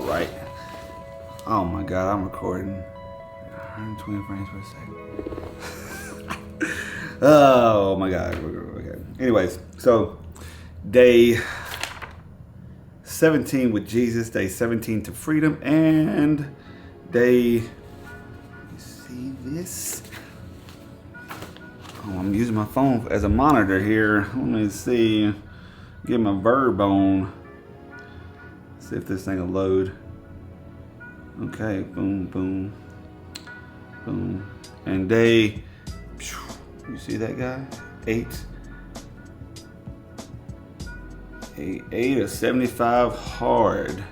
right. Oh my God, I'm recording. 120 frames per second. Oh my God. Okay. Anyways, so day 17 with Jesus, day 17 to freedom, and day, you see this? Oh, I'm using my phone as a monitor here. Let me see. Get my verb on. See if this thing will load. Okay, boom, boom, boom. And day, you see that guy? 8 of 75 hard.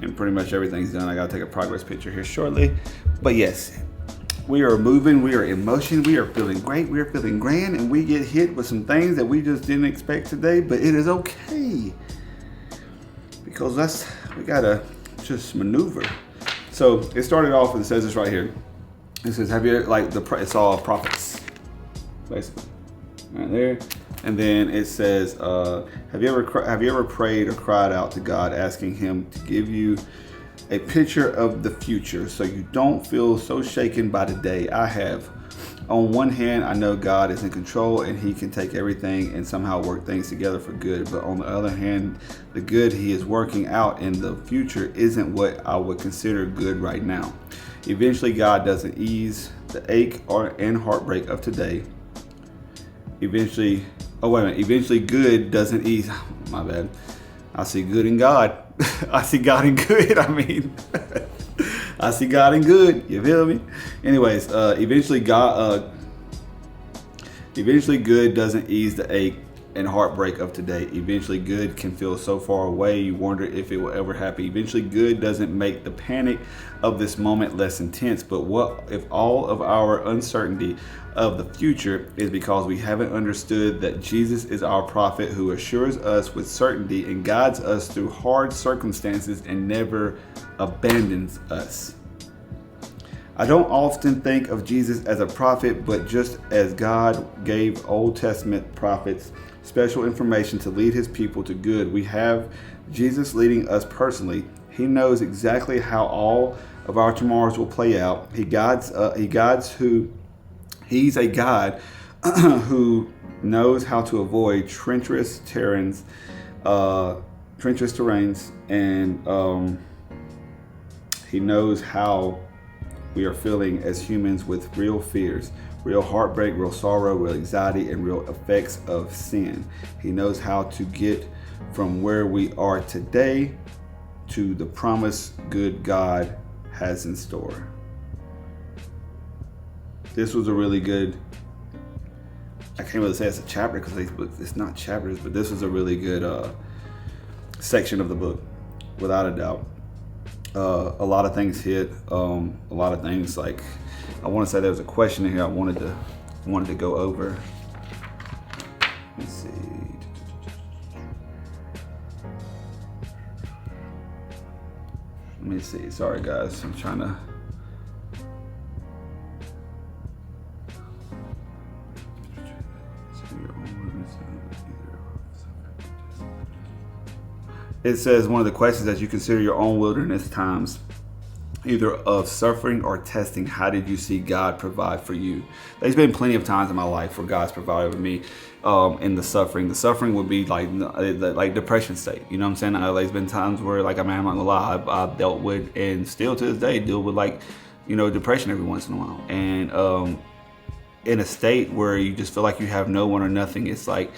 And pretty much everything's done. I gotta take a progress picture here shortly. But yes, we are moving, we are in motion, we are feeling great, we are feeling grand, and we get hit with some things that we just didn't expect today, but it is okay. Because we gotta just maneuver. So it started off and it says this right here. It says, it's all prophets, basically, right there. And then it says, have you ever prayed or cried out to God asking Him to give you a picture of the future so you don't feel so shaken by today? I have. On one hand, I know God is in control and He can take everything and somehow work things together for good. But on the other hand, the good He is working out in the future isn't what I would consider good right now. Eventually, God doesn't ease the ache and heartbreak of today. Eventually good doesn't ease. My bad. I see good in God. I see God in good. I see God in good. You feel me? Anyways, eventually good doesn't ease the ache and heartbreak of today. Eventually good can feel so far away you wonder if it will ever happen. Eventually good doesn't make the panic of this moment less intense. But what if all of our uncertainty of the future is because we haven't understood that Jesus is our prophet who assures us with certainty and guides us through hard circumstances and never abandons us? I don't often think of Jesus as a prophet, but just as God gave Old Testament prophets special information to lead His people to good, we have Jesus leading us personally. He knows exactly how all of our tomorrows will play out. He's a God who knows how to avoid treacherous terrains, and He knows how we are feeling as humans with real fears, real heartbreak, real sorrow, real anxiety, and real effects of sin. He knows how to get from where we are today to the promise good God has in store. This was a really good, I can't really say it's a chapter because it's not chapters, but this was a really good section of the book, without a doubt. A lot of things hit, a lot of things, like, I want to say there was a question in here I wanted to go over. Let's see. Let me see. Sorry guys, I'm trying to. It says one of the questions as you consider your own wilderness times, either of suffering or testing, how did you see God provide for you? There's been plenty of times in my life where God's provided for me in the suffering. The suffering would be like depression state. You know what I'm saying? There's been times where, like, I'm not gonna lie, I've dealt with, and still to this day deal with, like, depression every once in a while. And in a state where you just feel like you have no one or nothing. It's like,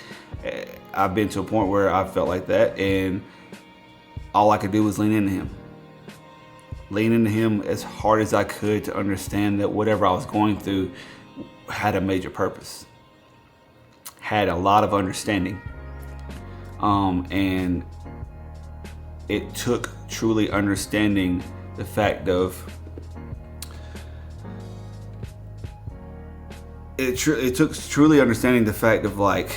I've been to a point where I felt like that, and all I could do was lean into Him. Lean into Him as hard as I could to understand that whatever I was going through had a major purpose, had a lot of understanding. And it took truly understanding the fact of, it took truly understanding the fact of, like,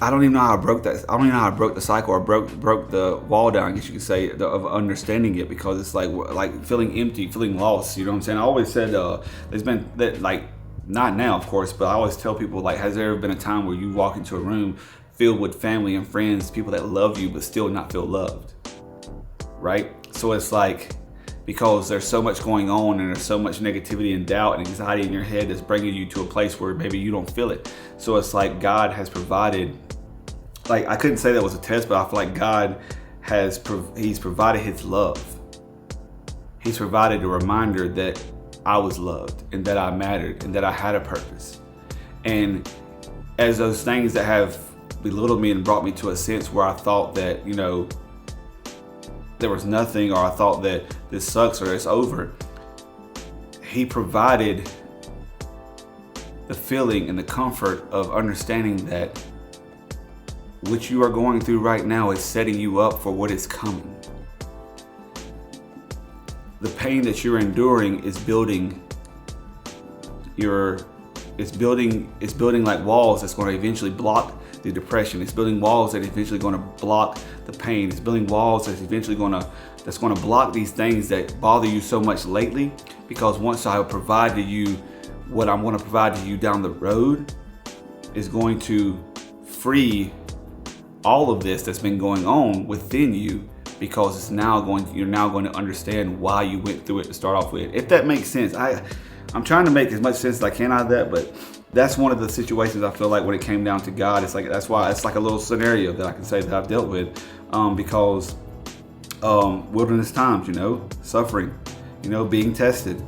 I don't even know how I broke that. I don't even know how I broke the cycle or broke the wall down, I guess you could say, of understanding it, because it's like feeling empty, feeling lost. You know what I'm saying? I always said there's been that, like, not now, of course, but I always tell people, like, has there ever been a time where you walk into a room filled with family and friends, people that love you, but still not feel loved, right? So it's like, because there's so much going on and there's so much negativity and doubt and anxiety in your head that's bringing you to a place where maybe you don't feel it. So it's like God has provided, like I couldn't say that was a test, but I feel like God has, he's provided his love. He's provided a reminder that I was loved and that I mattered and that I had a purpose. And as those things that have belittled me and brought me to a sense where I thought that, you know, there was nothing, or I thought that this sucks or it's over, he provided the feeling and the comfort of understanding that what you are going through right now is setting you up for what is coming. The pain that you're enduring is building it's building like walls that's going to eventually block the depression. It's building walls that are eventually going to block the pain. It's building walls that's eventually going to block these things that bother you so much lately. Because once I provide to you what I'm going to provide to you down the road, is going to free all of this that's been going on within you, because you're now going to understand why you went through it to start off with. If that makes sense. I'm trying to make as much sense as I can out of that, but that's one of the situations I feel like when it came down to God, it's like, that's why it's like a little scenario that I can say that I've dealt with, because wilderness times, you know, suffering, you know, being tested.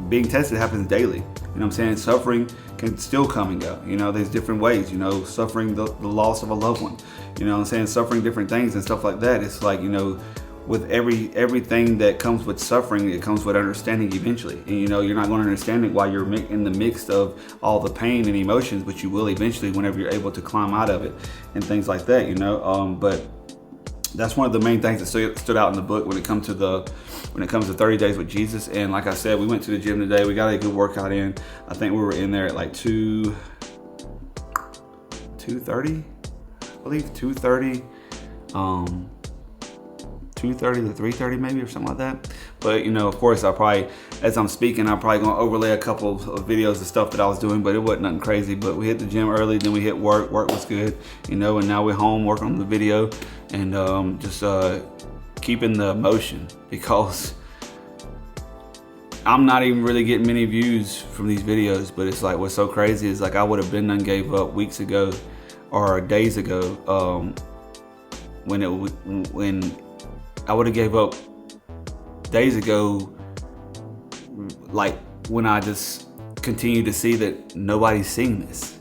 Being tested happens daily. You know what I'm saying? Suffering can still come and go. You know, there's different ways, you know, suffering the loss of a loved one, you know what I'm saying? Suffering different things and stuff like that. It's like, you know, with everything that comes with suffering, it comes with understanding eventually. And you know, you're not going to understand it while you're in the midst of all the pain and emotions, but you will eventually whenever you're able to climb out of it and things like that, you know. But that's one of the main things that stood out in the book when it comes to 30 days with Jesus. And like I said, we went to the gym today. We got a good workout in. I think we were in there at like 2:30, I believe 2:30. 2:30 to 3:30 maybe, or something like that. But you know, of course, as I'm speaking, I'm probably gonna overlay a couple of videos of stuff that I was doing, but it wasn't nothing crazy. But we hit the gym early, then we hit work. Work was good, you know, and now we're home working on the video and just keeping the motion, because I'm not even really getting many views from these videos. But it's like, what's so crazy is like I would have been done gave up weeks ago or days ago, when I would have gave up days ago, like when I just continue to see that nobody's seeing this.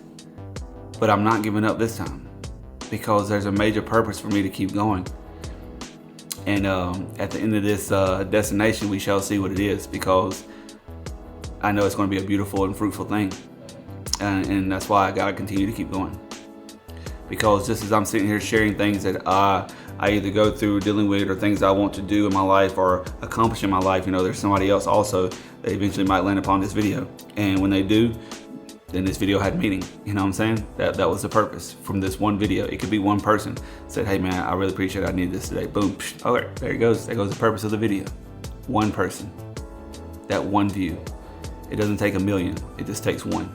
But I'm not giving up this time, because there's a major purpose for me to keep going. And at the end of this destination, we shall see what it is, because I know it's going to be a beautiful and fruitful thing. And that's why I got to continue to keep going. Because just as I'm sitting here sharing things that I either go through dealing with, or things I want to do in my life or accomplish in my life, you know, there's somebody else also that eventually might land upon this video. And when they do, then this video had meaning. You know what I'm saying? That was the purpose from this one video. It could be one person said, hey man, I really appreciate it. I need this today. Boom. All right, there it goes. There goes the purpose of the video. One person. That one view. It doesn't take a million. It just takes one.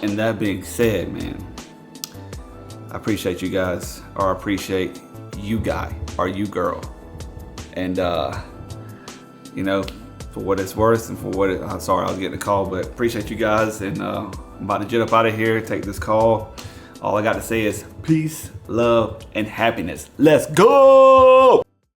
And that being said, man, I appreciate you guys, or I appreciate you guy, or you girl. And, you know, for what it's worth and for what I'm sorry I was getting a call, but appreciate you guys. And I'm about to jet up out of here, take this call. All I got to say is peace, love, and happiness. Let's go!